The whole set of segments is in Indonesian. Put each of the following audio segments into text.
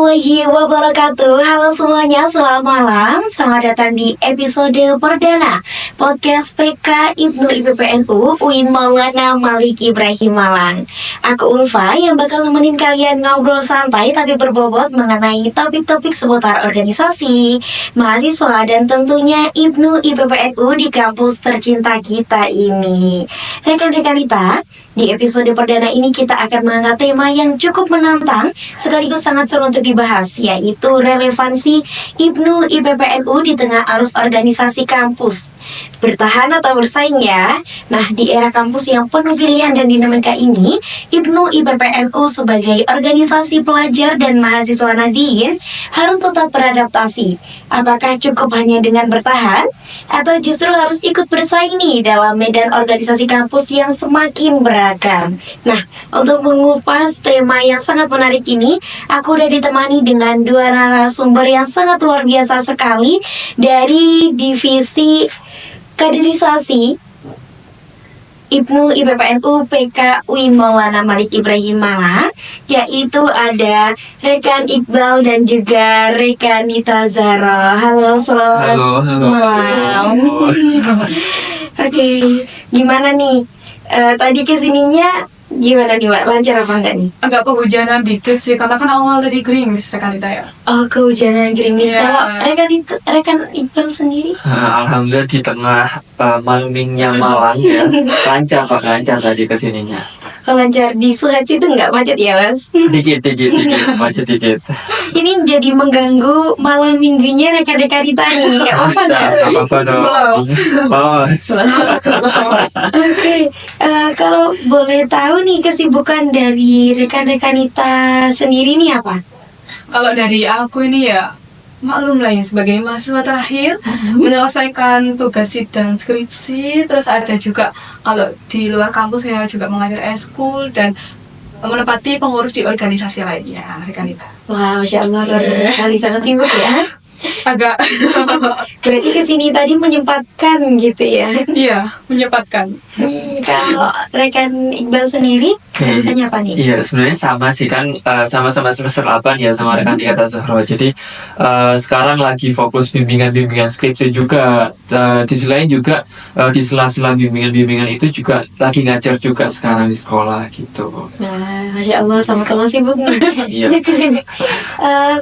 warahmatullahi wabarakatuh. Halo semuanya, selamat malam. Selamat datang di episode perdana podcast PK Ibnu IPPNU UIN Maulana Malik Ibrahim Malang. Aku Ulfa yang bakal nemenin kalian ngobrol santai tapi berbobot mengenai topik-topik seputar organisasi, mahasiswa, dan tentunya Ibnu IPPNU di kampus tercinta kita ini. Rekan-rekan kita, di episode perdana ini kita akan mengangkat tema yang cukup menantang sekaligus sangat seru untuk dibahas, yaitu relevansi Ibnu IPPNU di tengah arus organisasi kampus. Bertahan atau bersaing ya? Nah, di era kampus yang penuh pilihan dan dinamika ini, Ibnu IPPNU sebagai organisasi pelajar dan mahasiswa Nahdliyin harus tetap beradaptasi. Apakah cukup hanya dengan bertahan? Atau justru harus ikut bersaing nih dalam medan organisasi kampus yang semakin beragam? Nah, untuk mengupas tema yang sangat menarik ini, aku udah ditemani dengan dua narasumber yang sangat luar biasa sekali dari divisi kaderisasi Ibnu IPPNU PK UIN Maulana Malik Ibrahim Malang, yaitu ada rekan Iqbal dan juga rekan Nita Zara. Halo, selamat malam. Oke, gimana nih? Tadi kesininya gimana nih, Mbak? Lancar apa enggak nih? Agak kehujanan dikit sih, karena kan awal tadi gerimis rekan Nita ya. Oh, kehujanan gerimis. Iya. Kalau rekan Iqbal sendiri? Alhamdulillah di tengah malmingnya Malang ya, lancar tadi kesininya. Lancar di Suhat situ nggak macet ya, Mas? Dikit, macet dikit. Ini jadi mengganggu malam minggunya rekan-rekan kita nih, nggak apa-apa nggak? Apa dong? Bos. Oke, kalau boleh tahu nih kesibukan dari rekan-rekan kita sendiri nih apa? Kalau dari aku ini ya, maklum lah ya, sebagai mahasiswa terakhir menyelesaikan tugas sidang skripsi. Terus ada juga kalau di luar kampus saya juga mengajar eskul dan menempati pengurus di organisasi lainnya rekan Nita. Wah, Masya Allah, luar biasa sekali, sangat sibuk ya. Agak Berarti kesini tadi menyempatkan gitu ya. iya, menyempatkan. Kalau rekan Iqbal sendiri kesibukannya apa nih? Iya, sebenarnya sama sih kan, sama-sama semester 8 ya sama rekan Nita Zahra. Jadi sekarang lagi fokus bimbingan skripsi juga. Di sisi lain juga di sela-sela bimbingan itu juga lagi ngajar juga sekarang di sekolah gitu. Nah, Masya Allah, sama-sama sibuk nih. Iya.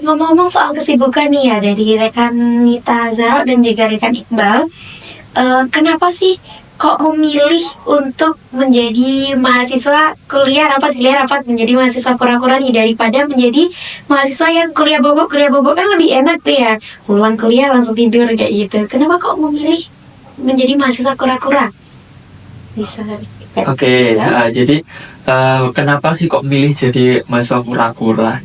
Ngomong-ngomong soal kesibukan nih ya dari rekan Nita Zahra dan juga rekan Iqbal, kenapa sih kok memilih untuk menjadi mahasiswa kuliah rapat menjadi mahasiswa kura-kura nih daripada menjadi mahasiswa yang kuliah bobok kan lebih enak tuh ya, pulang kuliah langsung tidur kayak gitu. Kenapa kok memilih menjadi mahasiswa kura-kura? Bisa. Oke, jadi kenapa sih kok milih jadi mahasiswa kura-kura?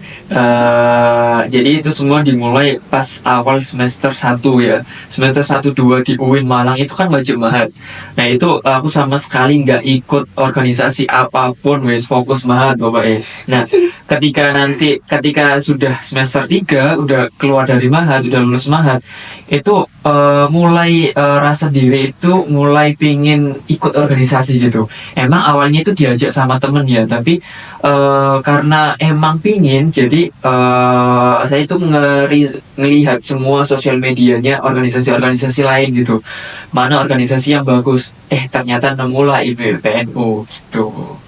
Jadi itu semua dimulai pas awal semester 1 ya. Semester 1-2 di UIN Malang itu kan wajib mahat. Nah itu aku sama sekali nggak ikut organisasi apapun, wes fokus mahat Bapak. Nah ketika sudah semester 3 udah keluar dari mahat, udah lulus mahat, itu mulai rasa diri itu mulai pingin ikut organisasi gitu. Emang awalnya itu diajak sama temen ya, tapi karena emang pingin, jadi saya itu ngelihat semua sosial medianya organisasi-organisasi lain gitu, mana organisasi yang bagus, ternyata nemulah IPPNU gitu.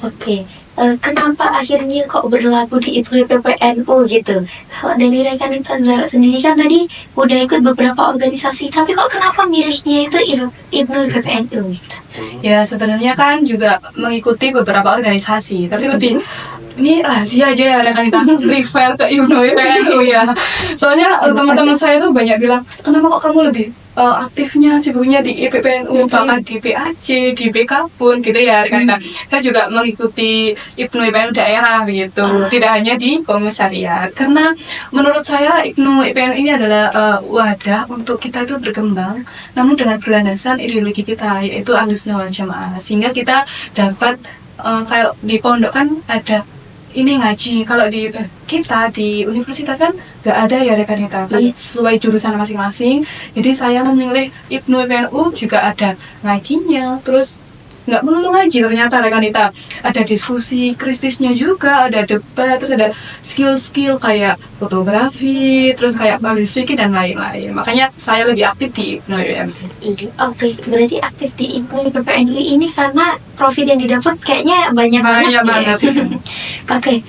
Oke. Kenapa akhirnya kok berlaku di Ibnu IPPNU gitu? Kalau dari rekan Nita Zahra sendiri kan tadi udah ikut beberapa organisasi, tapi kok kenapa milihnya itu Ibnu IPPNU gitu? Ya sebenarnya kan juga mengikuti beberapa organisasi, tapi lebih ini rahasia aja ya rekan Nita, refer ke Ibnu IPPNU ya. Soalnya teman-teman saya tuh banyak bilang, kenapa kok kamu lebih aktifnya sibuknya di IPPNU, bahkan di PAC, di BK pun gitu ya rekan Nita. Saya juga mengikuti Ibnu IPPNU daerah gitu, tidak hanya di komisariat. Karena menurut saya Ibnu IPPNU ini adalah wadah untuk kita itu berkembang, namun dengan berlandaskan ideologi kita, yaitu Ahlussunnah wal Jamaah, sehingga kita dapat kayak di pondok kan ada ini ngaji, kalau di kita di universitas kan nggak ada ya rekan Nita, kan sesuai jurusan masing-masing. Jadi saya memilih Ibnu IPPNU juga ada ngajinya, terus nggak melulu ngaji ternyata Rekanita, ada diskusi kritisnya juga, ada debat, terus ada skill-skill kayak fotografi, terus kayak public speaking dan lain-lain. Makanya saya lebih aktif di IPNU UIM. Oke, berarti aktif di IPNU IPPNUI ini karena profit yang didapat kayaknya banyak Banyak banget. banget. Oke,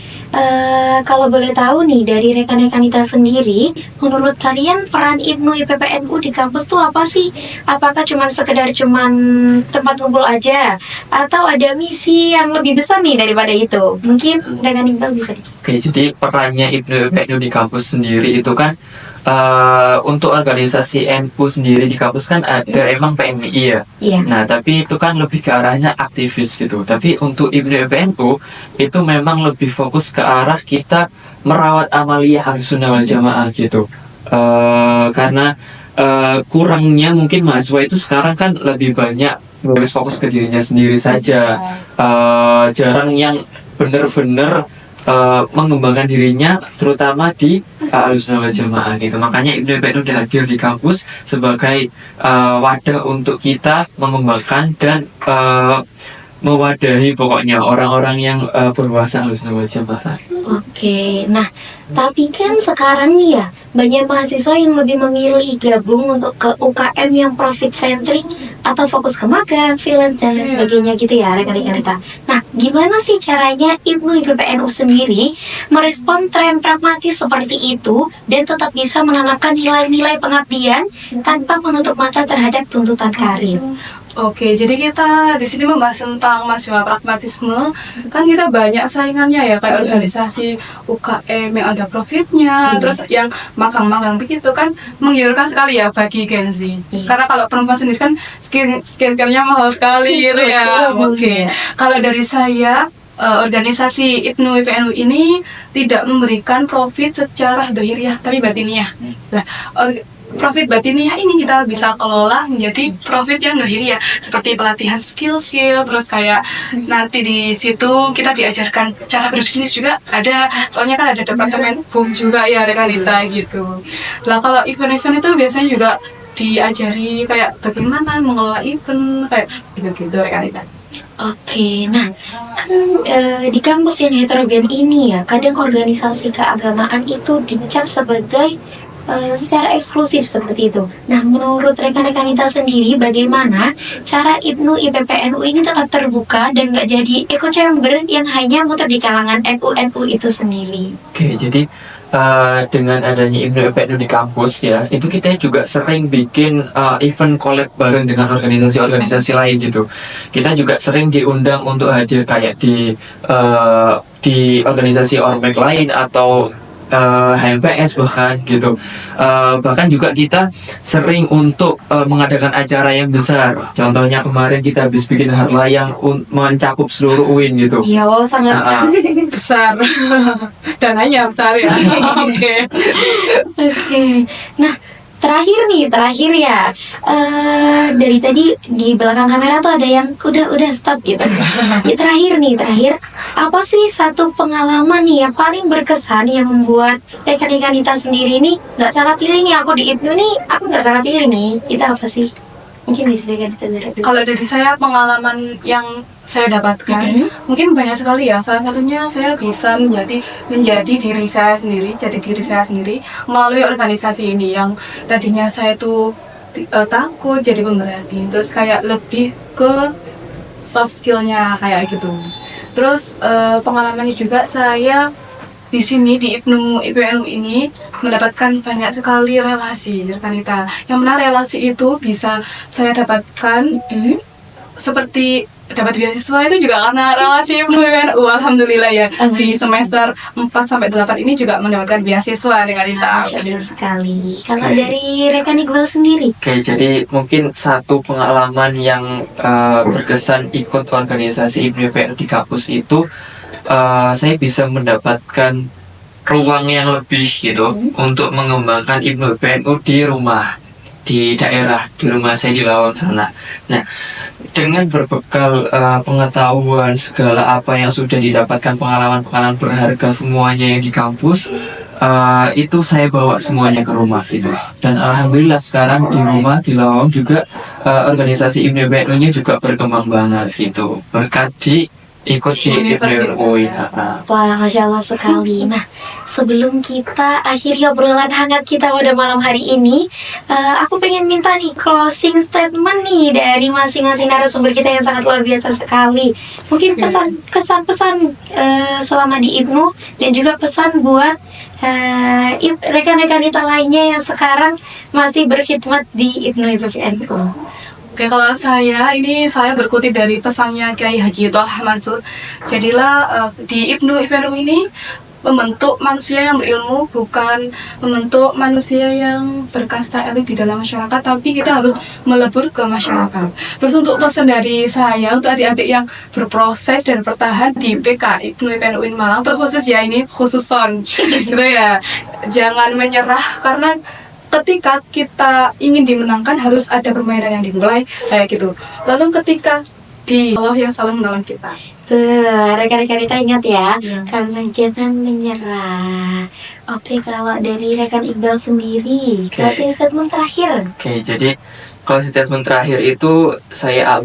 kalau boleh tahu nih dari rekan-rekan kita sendiri, menurut kalian peran IPNU IPPNU di kampus tuh apa sih? Apakah sekedar tempat ngumpul aja, atau ada misi yang lebih besar nih daripada itu? Mungkin rekan Iqbal bisa. Oke, jadi perannya IPNU IPPNU di kampus sendiri itu kan untuk organisasi NU sendiri di kampus kan ada emang PMI ya. Iya. Nah, tapi itu kan lebih ke arahnya aktivis gitu. Tapi untuk IPNU IPPNU itu memang lebih fokus ke arah kita merawat amaliyah Ahlussunnah wal Jamaah gitu. Karena kurangnya mungkin mahasiswa itu sekarang kan lebih banyak harus fokus ke dirinya sendiri saja. Jarang yang benar-benar mengembangkan dirinya terutama di Ahlussunnah wal Jamaah gitu. Makanya IPNU IPPNU udah hadir di kampus sebagai wadah untuk kita mengembangkan dan mewadahi pokoknya orang-orang yang berwawasan Ahlussunnah wal Jamaah. Oke, nah tapi kan sekarang nih ya banyak mahasiswa yang lebih memilih gabung untuk ke UKM yang profit centric atau fokus ke magang, freelance dan lain sebagainya gitu ya rekan-rekan kita. Nah, gimana sih caranya IPNU IPPNU sendiri merespon tren pragmatis seperti itu dan tetap bisa menanamkan nilai-nilai pengabdian tanpa menutup mata terhadap tuntutan karir? Oke, jadi kita di sini membahas tentang mahasiswa pragmatisme. Kan kita banyak saingannya ya, kayak organisasi UKM yang ada profitnya, terus yang magang-magang begitu kan menggiurkan sekali ya bagi Gen Z. Karena kalau perempuan sendiri kan skincare-nya mahal sekali gitu ya. Oke, kalau dari saya organisasi IPNU IPPNU ini tidak memberikan profit secara dhahiriyah tapi batiniah. Nah, profit batiniah ini kita bisa kelola menjadi profit yang dhahiriyah seperti pelatihan skill-skill, terus kayak nanti di situ kita diajarkan cara berbisnis juga ada, soalnya kan ada departemen BUM juga ya rekanita gitu. Lah kalau event-event itu biasanya juga diajari kayak bagaimana mengelola event kayak gitu rekanita. Oke, nah kan di kampus yang heterogen ini ya, kadang organisasi keagamaan itu dicap sebagai secara eksklusif seperti itu. Nah, menurut rekan-rekan kita sendiri, bagaimana cara IPNU IPPNU ini tetap terbuka dan nggak jadi echo chamber yang hanya muter di kalangan NU itu sendiri? Oke, jadi dengan adanya IPNU IPPNU di kampus ya, itu kita juga sering bikin event collab bareng dengan organisasi-organisasi lain gitu. Kita juga sering diundang untuk hadir kayak di organisasi ormek lain atau HMPS bahkan gitu. Bahkan juga kita sering untuk mengadakan acara yang besar. Contohnya kemarin kita habis bikin harla yang mencakup seluruh UIN gitu. Iya, wow, sangat Besar. Dananya besar ya. Oke. Oke. Nah, terakhir ya. Dari tadi di belakang kamera tuh ada yang udah stop gitu. Ya, terakhir. Apa sih satu pengalaman nih yang paling berkesan yang membuat rekan-rekan kita sendiri nih nggak salah pilih nih, aku di IPNU nih aku nggak salah pilih nih. Itu apa sih? Mungkin dari rekan kita dulu. Kalau dari saya pengalaman yang saya dapatkan mungkin banyak sekali ya. Salah satunya saya bisa menjadi diri saya sendiri melalui organisasi ini yang tadinya saya tuh takut jadi pemberani, terus kayak lebih ke soft skillnya kayak gitu. Terus pengalamannya juga saya di sini di IPNU IPPNU ini mendapatkan banyak sekali relasi rekanita. Yang mana relasi itu bisa saya dapatkan seperti dapat beasiswa itu juga karena relasi IPNU IPPNU. Alhamdulillah ya. Di semester 4-8 ini juga mendapatkan beasiswa rekanita. Masya Allah sekali. Kalau dari rekan Iqbal sendiri? Oke, jadi mungkin satu pengalaman yang berkesan ikut organisasi IPNU IPPNU di kampus itu saya bisa mendapatkan ruang yang lebih gitu untuk mengembangkan IPNU IPPNU di rumah, di daerah, di rumah saya di Lawang sana. Nah, dengan berbekal pengetahuan segala apa yang sudah didapatkan, pengalaman-pengalaman berharga semuanya yang di kampus, itu saya bawa semuanya ke rumah gitu. Dan alhamdulillah sekarang di rumah di Lawang juga organisasi IPNU PNU-nya juga berkembang banget gitu. Berkat ikut di IPNU UI. Wah, Masya Allah sekali. Nah, sebelum kita akhiri obrolan hangat kita pada malam hari ini, aku pengen minta nih closing statement nih dari masing-masing narasumber kita yang sangat luar biasa sekali. Mungkin kesan-pesan selama di IPNU dan juga pesan buat rekan-rekan kita lainnya yang sekarang masih berkhidmat di IPNU IPPNU. Oke, kalau saya berkutip dari pesannya Kiai Haji Thalha Mansur. Jadilah di IPNU IPNU ini membentuk manusia yang berilmu, bukan membentuk manusia yang berkasta elit di dalam masyarakat, tapi kita harus melebur ke masyarakat. Terus untuk pesan dari saya untuk adik-adik yang berproses dan bertahan di PK IPNU IPNU UIN Malang, terkhusus ya ini khususon gitu ya. Jangan menyerah, karena ketika kita ingin dimenangkan harus ada permainan yang dimulai kayak gitu. Lalu ketika di Allah yang selalu menolong kita. Tuh, rekan-rekan kita ingat ya, Iya. karena jangan menyerah. Oke, kalau dari rekan Iqbal sendiri, Oke. closing statement terakhir. Oke, jadi closing statement terakhir itu saya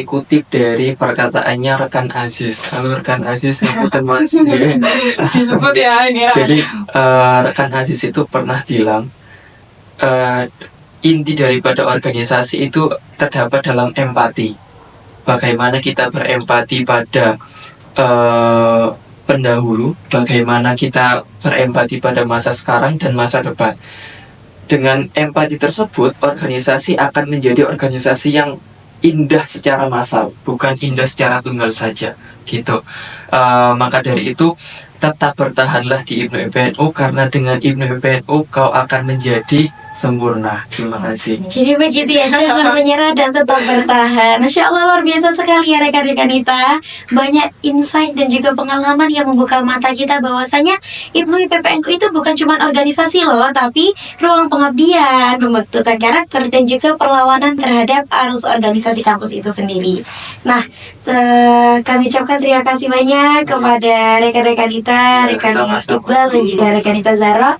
kutip dari perkataannya rekan Aziz. Halo rekan Aziz, sebutan Mas. Disebut ya ini ya. Jadi rekan Aziz itu pernah bilang inti daripada organisasi itu terdapat dalam empati. Bagaimana kita berempati pada pendahulu, bagaimana kita berempati pada masa sekarang dan masa depan. Dengan empati tersebut, organisasi akan menjadi organisasi yang indah secara massal, bukan indah secara tunggal saja, gitu. Maka dari itu, tetap bertahanlah di IPNU IPNU, karena dengan IPNU IPNU kau akan menjadi sempurna. Terima kasih. Jadi begitu ya, jangan menyerah dan tetap bertahan. Masya Allah, luar biasa sekali ya rekan-rekan kita. Banyak insight dan juga pengalaman yang membuka mata kita bahwasanya IPNU IPPNU itu bukan cuma organisasi loh, tapi ruang pengabdian, pembentukan karakter, dan juga perlawanan terhadap arus organisasi kampus itu sendiri. Nah, kami ucapkan terima kasih banyak kepada rekan-rekan kita, Ya, rekan sama-sama. Iqbal dan juga rekan kita Zara,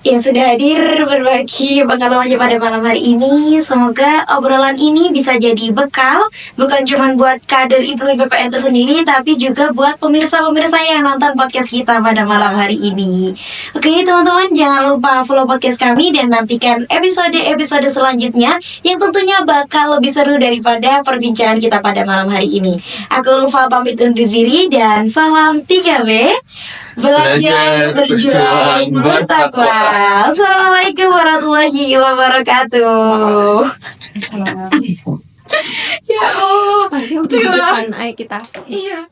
yang sudah hadir berbagi pengalamannya pada malam hari ini. Semoga obrolan ini bisa jadi bekal, bukan cuma buat kader IPNU IPPNU sendiri, tapi juga buat pemirsa-pemirsa yang nonton podcast kita pada malam hari ini. Oke teman-teman, jangan lupa follow podcast kami dan nantikan episode-episode selanjutnya yang tentunya bakal lebih seru daripada perbincangan kita pada malam hari ini. Aku Ulfa pamit undur diri dan salam 3W. Belajar, berjuang, bertakwa. Assalamualaikum warahmatullahi wabarakatuh. Ya Allah. Masih untuk depan, ayo kita. Iya.